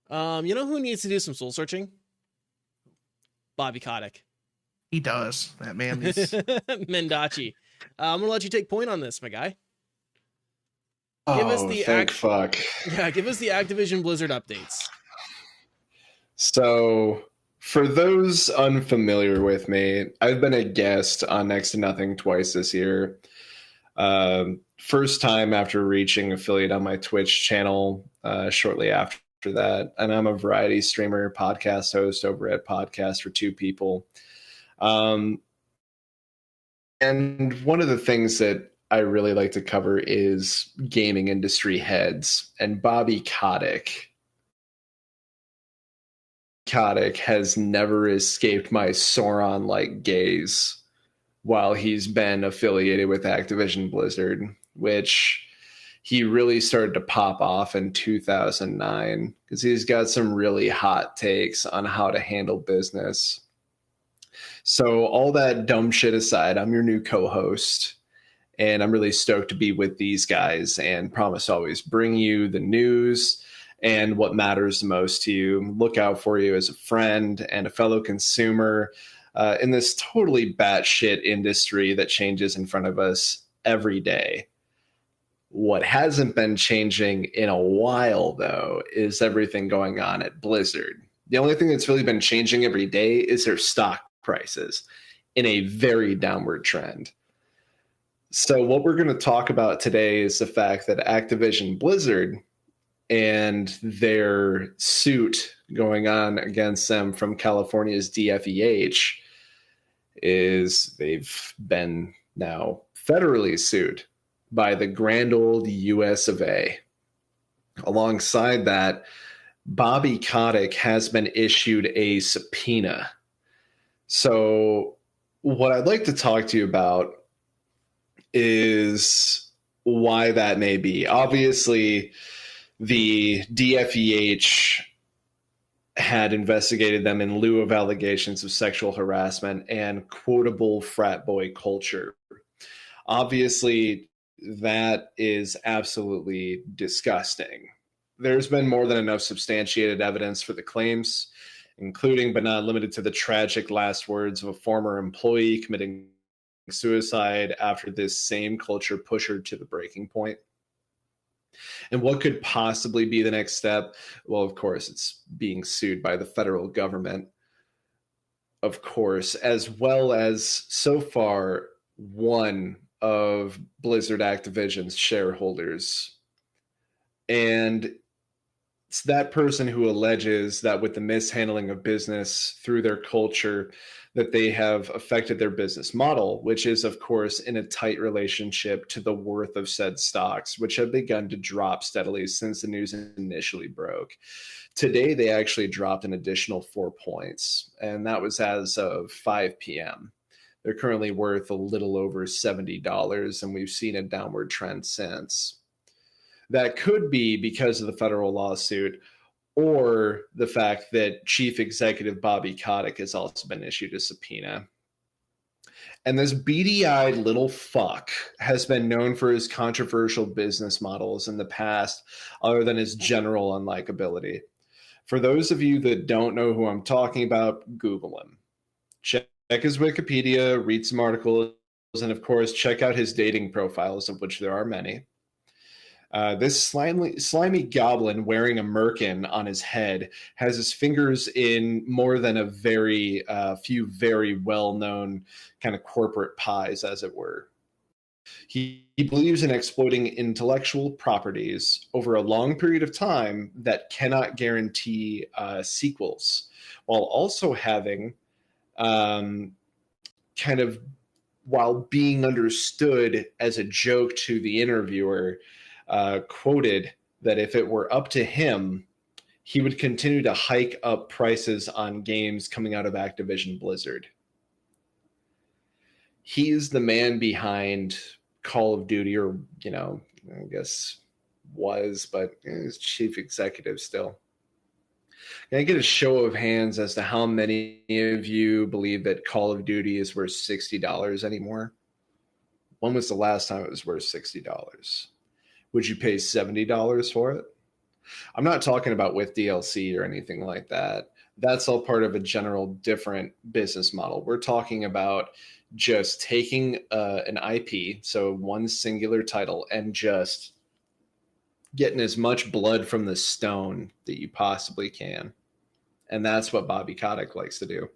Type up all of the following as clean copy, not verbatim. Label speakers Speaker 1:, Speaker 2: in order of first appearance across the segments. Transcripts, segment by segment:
Speaker 1: You know who needs to do some soul searching? Bobby Kotick.
Speaker 2: He does. That man is.
Speaker 1: Mendachi. I'm gonna let you take point on this, my guy. Give us
Speaker 3: Oh,
Speaker 1: the
Speaker 3: thank fuck.
Speaker 1: Yeah, give us the Activision Blizzard updates.
Speaker 3: So, for those unfamiliar with me, I've been a guest on Next to Nothing twice this year. First time after reaching affiliate on my Twitch channel shortly after that. And I'm a variety streamer, podcast host over at Podcast for Two People. And one of the things that I really like to cover is gaming industry heads. And Bobby Kotick has never escaped my Sauron-like gaze while he's been affiliated with Activision Blizzard, which he really started to pop off in 2009 because he's got some really hot takes on how to handle business. So all that dumb shit aside, I'm your new co-host, and I'm really stoked to be with these guys and promise to always bring you the news and what matters the most to you. Look out for you as a friend and a fellow consumer in this totally batshit industry that changes in front of us every day. What hasn't been changing in a while, though, is everything going on at Blizzard. The only thing that's really been changing every day is their stock prices in a very downward trend. So what we're going to talk about today is the fact that Activision Blizzard and their suit going on against them from California's DFEH is they've been now federally sued by the grand old US of A. Alongside that, Bobby Kotick has been issued a subpoena. So what I'd like to talk to you about is why that may be. Obviously, the DFEH had investigated them in lieu of allegations of sexual harassment and quotable frat boy culture. Obviously, that is absolutely disgusting. There's been more than enough substantiated evidence for the claims, including but not limited to the tragic last words of a former employee committing suicide after this same culture pushed her to the breaking point. And what could possibly be the next step? Well, of course, it's being sued by the federal government, of course, as well as so far one of Blizzard Activision's shareholders. And it's that person who alleges that with the mishandling of business through their culture, that they have affected their business model, which is, of course, in a tight relationship to the worth of said stocks, which have begun to drop steadily since the news initially broke. Today, they actually dropped an additional 4 points, and that was as of 5 p.m. They're currently worth a little over $70, and we've seen a downward trend since. That could be because of the federal lawsuit, or the fact that Chief Executive Bobby Kotick has also been issued a subpoena. And this beady-eyed little fuck has been known for his controversial business models in the past, other than his general unlikability. For those of you that don't know who I'm talking about, Google him. Check his Wikipedia, read some articles, and of course, check out his dating profiles, of which there are many. This slimy goblin wearing a merkin on his head has his fingers in more than a very few very well-known kind of corporate pies, as it were. He believes in exploiting intellectual properties over a long period of time that cannot guarantee sequels, while also having while being understood as a joke to the interviewer, quoted that if it were up to him, he would continue to hike up prices on games coming out of Activision Blizzard. He's the man behind Call of Duty, or, I guess was, but he's chief executive still. Can I get a show of hands as to how many of you believe that Call of Duty is worth $60 anymore? When was the last time it was worth $60? Would you pay $70 for it? I'm not talking about with DLC or anything like that. That's all part of a general different business model. We're talking about just taking an IP, so one singular title, and just getting as much blood from the stone that you possibly can. And that's what Bobby Kotick likes to do.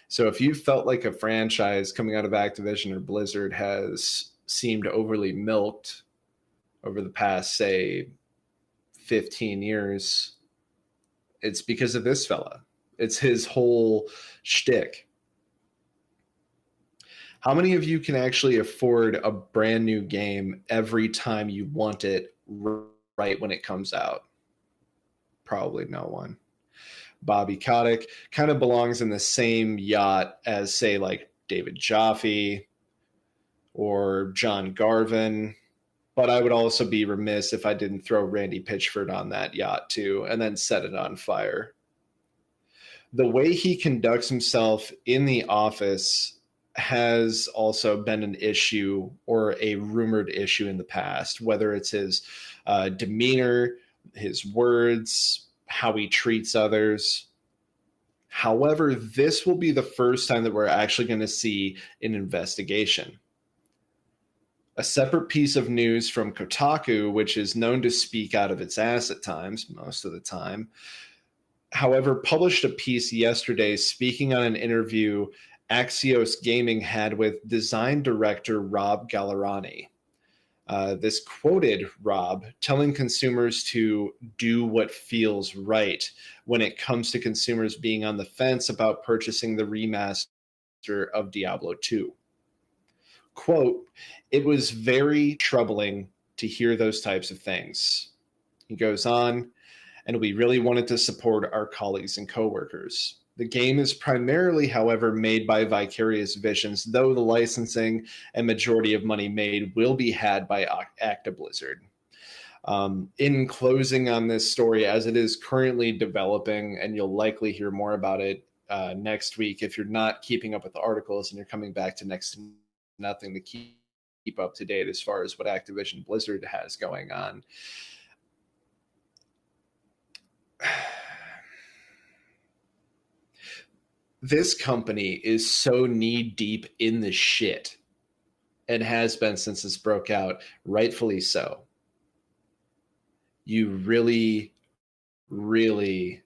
Speaker 3: So if you felt like a franchise coming out of Activision or Blizzard has seemed overly milked over the past, say, 15 years, it's because of this fella. It's his whole shtick. How many of you can actually afford a brand new game every time you want it right when it comes out? Probably no one. Bobby Kotick kind of belongs in the same yacht as, say, like David Jaffe or John Garvin. But I would also be remiss if I didn't throw Randy Pitchford on that yacht too, and then set it on fire. The way he conducts himself in the office has also been an issue or a rumored issue in the past, whether it's his demeanor, his words, how he treats others. However, this will be the first time that we're actually going to see an investigation. A separate piece of news from Kotaku, which is known to speak out of its ass at times, most of the time, however, published a piece yesterday speaking on an interview Axios Gaming had with design director Rob Gallerani. This quoted Rob telling consumers to do what feels right when it comes to consumers being on the fence about purchasing the remaster of Diablo II. Quote, "It was very troubling to hear those types of things." He goes on, "And we really wanted to support our colleagues and coworkers. The game is primarily, however, made by Vicarious Visions, though the licensing and majority of money made will be had by Activision Blizzard." In closing on this story, as it is currently developing, and you'll likely hear more about it next week if you're not keeping up with the articles and you're coming back to next to nothing to keep up to date as far as what Activision Blizzard has going on. This company is so knee deep in the shit and has been since this broke out, rightfully so. You really, really,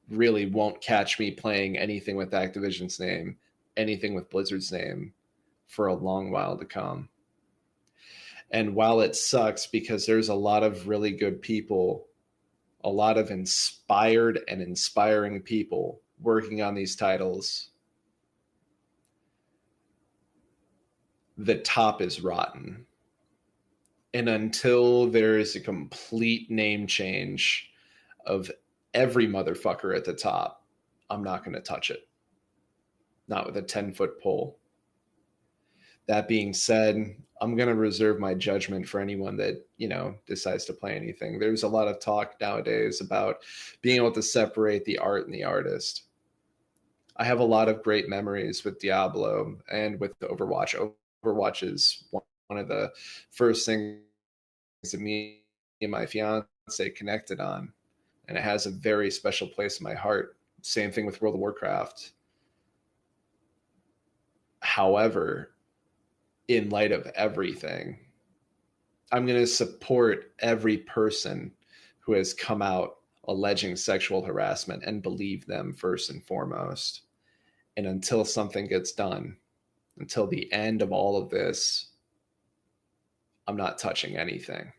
Speaker 3: really won't catch me playing anything with Activision's name, anything with Blizzard's name for a long while to come. And while it sucks because there's a lot of really good people, a lot of inspired and inspiring people working on these titles, the top is rotten. And until there is a complete name change of every motherfucker at the top, I'm not going to touch it. Not with a 10-foot pole. That being said, I'm going to reserve my judgment for anyone that, decides to play anything. There's a lot of talk nowadays about being able to separate the art and the artist. I have a lot of great memories with Diablo and with Overwatch. Overwatch is one of the first things that me and my fiance connected on, and it has a very special place in my heart. Same thing with World of Warcraft. However, in light of everything, I'm going to support every person who has come out alleging sexual harassment and believe them first and foremost. And until something gets done, until the end of all of this, I'm not touching anything.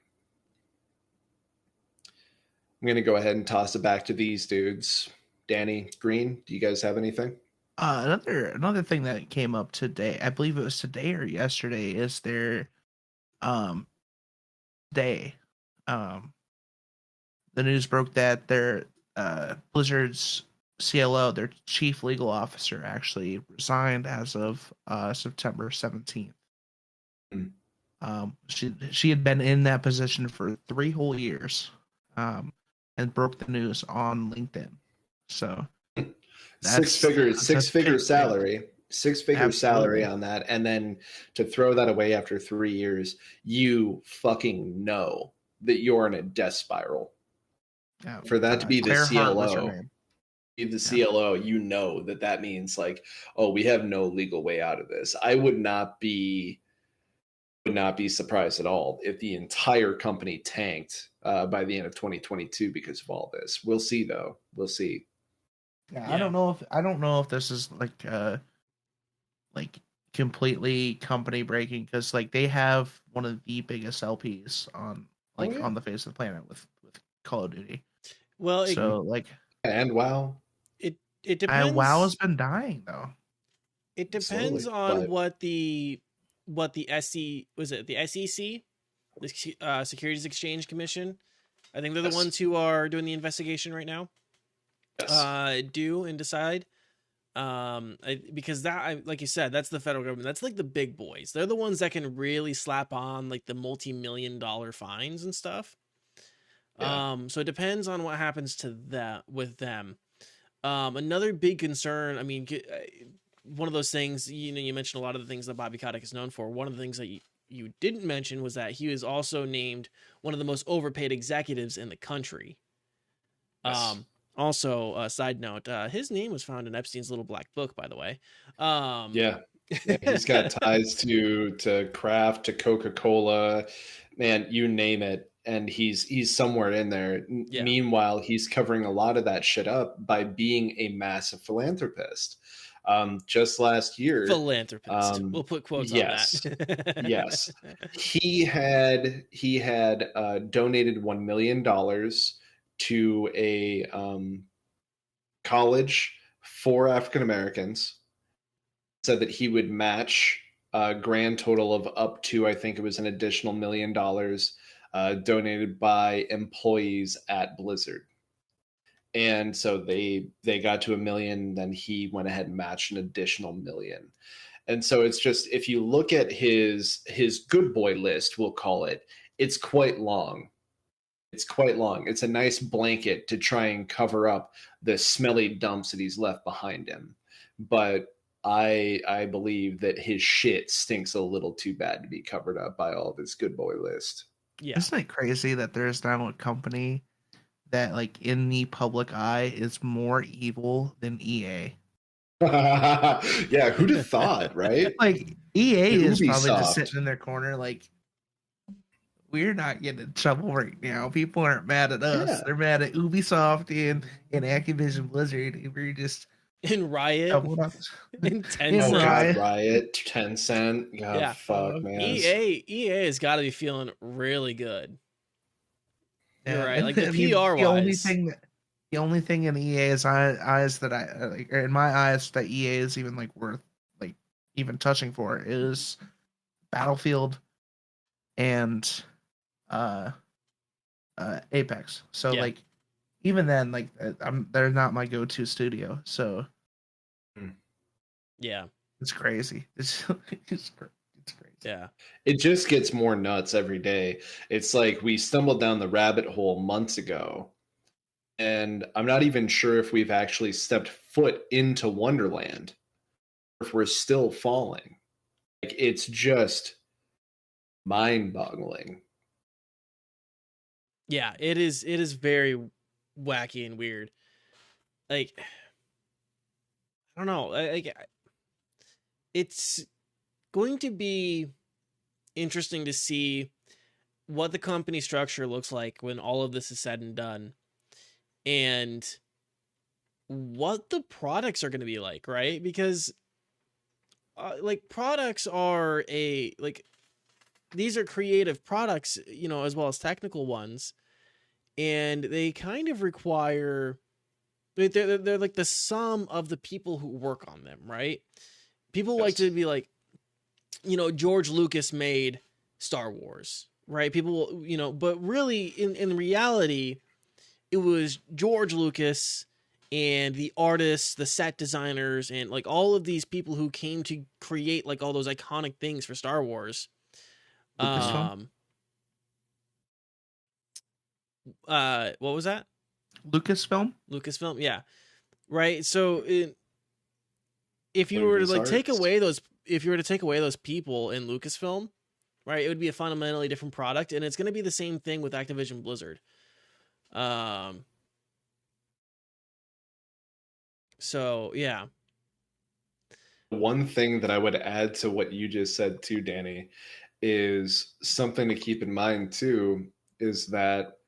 Speaker 3: I'm going to go ahead and toss it back to these dudes. Danny, Green, do you guys have anything?
Speaker 2: Another thing that came up today, I believe it was today or yesterday, is their day. The news broke that their Blizzard's CLO, their chief legal officer, actually resigned as of September 17th. She had been in that position for 3 whole years, and broke the news on LinkedIn. So
Speaker 3: six-figure salary. Six-figure salary
Speaker 2: Absolutely.
Speaker 3: on that, and then to throw that away after 3 years, you fucking know that you're in a death spiral.
Speaker 2: Yeah.
Speaker 3: For that to be the
Speaker 2: Claire Hart was her
Speaker 3: CLO,
Speaker 2: name.
Speaker 3: the CLO, you know that means like, oh, we have no legal way out of this. I would not be surprised at all if the entire company tanked by the end of 2022 because of all this. We'll see, though. We'll see.
Speaker 2: Yeah, I don't know if this is like completely company breaking, because like they have one of the biggest LPs on on the face of the planet with Call of Duty.
Speaker 1: Well,
Speaker 2: So like,
Speaker 3: and WoW.
Speaker 1: It depends.
Speaker 2: WoW has been dying though.
Speaker 1: It depends
Speaker 3: Slowly,
Speaker 1: on
Speaker 3: but-
Speaker 1: what the SEC was, it the SEC, the Securities Exchange Commission. I think they're the
Speaker 3: Yes.
Speaker 1: ones who are doing the investigation right now.
Speaker 3: Yes.
Speaker 1: Do and decide. Because like you said, that's the federal government. That's like the big boys. They're the ones that can really slap on like the multi-million-dollar fines and stuff.
Speaker 3: Yeah.
Speaker 1: So it depends on what happens to that with them. Another big concern, I mean, one of those things, you know, you mentioned a lot of the things that Bobby Kotick is known for. One of the things that you didn't mention was that he was also named one of the most overpaid executives in the country.
Speaker 3: Yes.
Speaker 1: Also, side note, his name was found in Epstein's little black book, by the way.
Speaker 3: Yeah, he's got ties to Kraft, to Coca-Cola, man, you name it, and he's somewhere in there.
Speaker 1: Yeah.
Speaker 3: Meanwhile, he's covering a lot of that shit up by being a massive philanthropist. Just last year,
Speaker 1: Philanthropist. We'll put quotes
Speaker 3: yes,
Speaker 1: on that.
Speaker 3: yes, he had donated $1 million to a college for African Americans. Said that he would match a grand total of up to, I think it was an additional $1 million donated by employees at Blizzard. And so they got to $1 million, then he went ahead and matched an additional $1 million. And so it's just, if you look at his good boy list, we'll call it, it's quite long. It's quite long. It's a nice blanket to try and cover up the smelly dumps that he's left behind him. But I believe that his shit stinks a little too bad to be covered up by all of his good boy list.
Speaker 1: Yeah.
Speaker 2: Isn't it crazy that there's now a company that, like, in the public eye is more evil than EA?
Speaker 3: Yeah, who'd have thought, right?
Speaker 2: Like, EA is probably
Speaker 3: Ubisoft.
Speaker 2: just sitting in their corner like, we're not getting in trouble right now. People aren't mad at us.
Speaker 3: Yeah.
Speaker 2: They're mad at Ubisoft and Activision Blizzard. We're just
Speaker 1: In Riot.
Speaker 2: doubling up.
Speaker 1: In
Speaker 2: In
Speaker 1: Tencent.
Speaker 3: Oh
Speaker 2: Riot.
Speaker 3: God, Riot, Tencent. God,
Speaker 1: Yeah.
Speaker 3: fuck, man.
Speaker 1: EA has got to be feeling really good. You're right.
Speaker 2: and
Speaker 1: Like the
Speaker 2: I mean,
Speaker 1: PR wise.
Speaker 2: the only thing in EA's eyes that I like, or in my eyes, that EA is even like worth like even touching for is Battlefield and Apex. So
Speaker 1: Yeah.
Speaker 2: like even then, like they're not my go-to studio. So
Speaker 1: Yeah.
Speaker 2: it's crazy. It's crazy.
Speaker 1: Yeah.
Speaker 3: It just gets more nuts every day. It's like we stumbled down the rabbit hole months ago, and I'm not even sure if we've actually stepped foot into Wonderland, or if we're still falling. Like, it's just mind-boggling.
Speaker 1: Yeah, it is very wacky and weird. Like, I don't know. It's going to be interesting to see what the company structure looks like when all of this is said and done, and what the products are going to be like, right? Because like, products are these are creative products, you know, as well as technical ones, and they kind of require, they're like the sum of the people who work on them, right? People like to be like, you know, George Lucas made Star Wars, right? People, you know, but really in reality, it was George Lucas and the artists, the set designers, and like all of these people who came to create like all those iconic things for Star Wars.
Speaker 2: Lucasfilm?
Speaker 1: What was that?
Speaker 2: Lucasfilm?
Speaker 1: Lucasfilm, yeah. Right. So if you were to like take away those, if you were to take away those people in Lucasfilm, right? It would be a fundamentally different product, and it's going to be the same thing with Activision Blizzard. So yeah.
Speaker 3: One thing that I would add to what you just said too, Danny, is something to keep in mind too, is that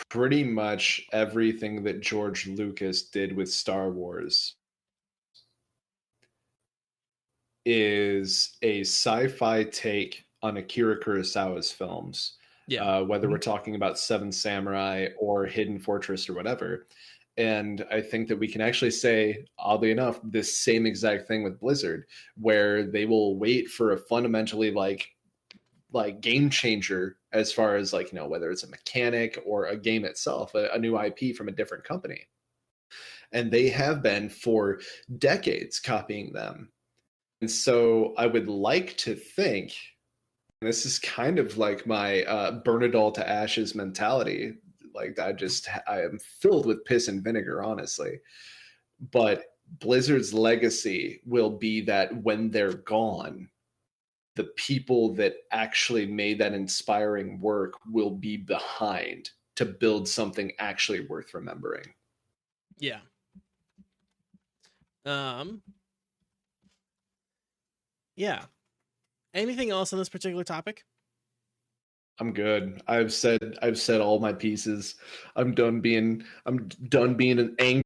Speaker 3: pretty much everything that George Lucas did with Star Wars is a sci-fi take on Akira Kurosawa's films.
Speaker 1: Yeah.
Speaker 3: Whether we're talking about Seven Samurai or Hidden Fortress or whatever. And I think that we can actually say, oddly enough, this same exact thing with Blizzard, where they will wait for a fundamentally like game changer as far as like, you know, whether it's a mechanic or a game itself, a new IP from a different company. And they have been for decades copying them. And so I would like to think, and this is kind of like my burn it all to ashes mentality. Like I am filled with piss and vinegar, honestly. But Blizzard's legacy will be that when they're gone, the people that actually made that inspiring work will be behind to build something actually worth remembering.
Speaker 1: Yeah. Yeah. Anything else on this particular topic?
Speaker 3: I'm good. I've said all my pieces. I'm done being an angry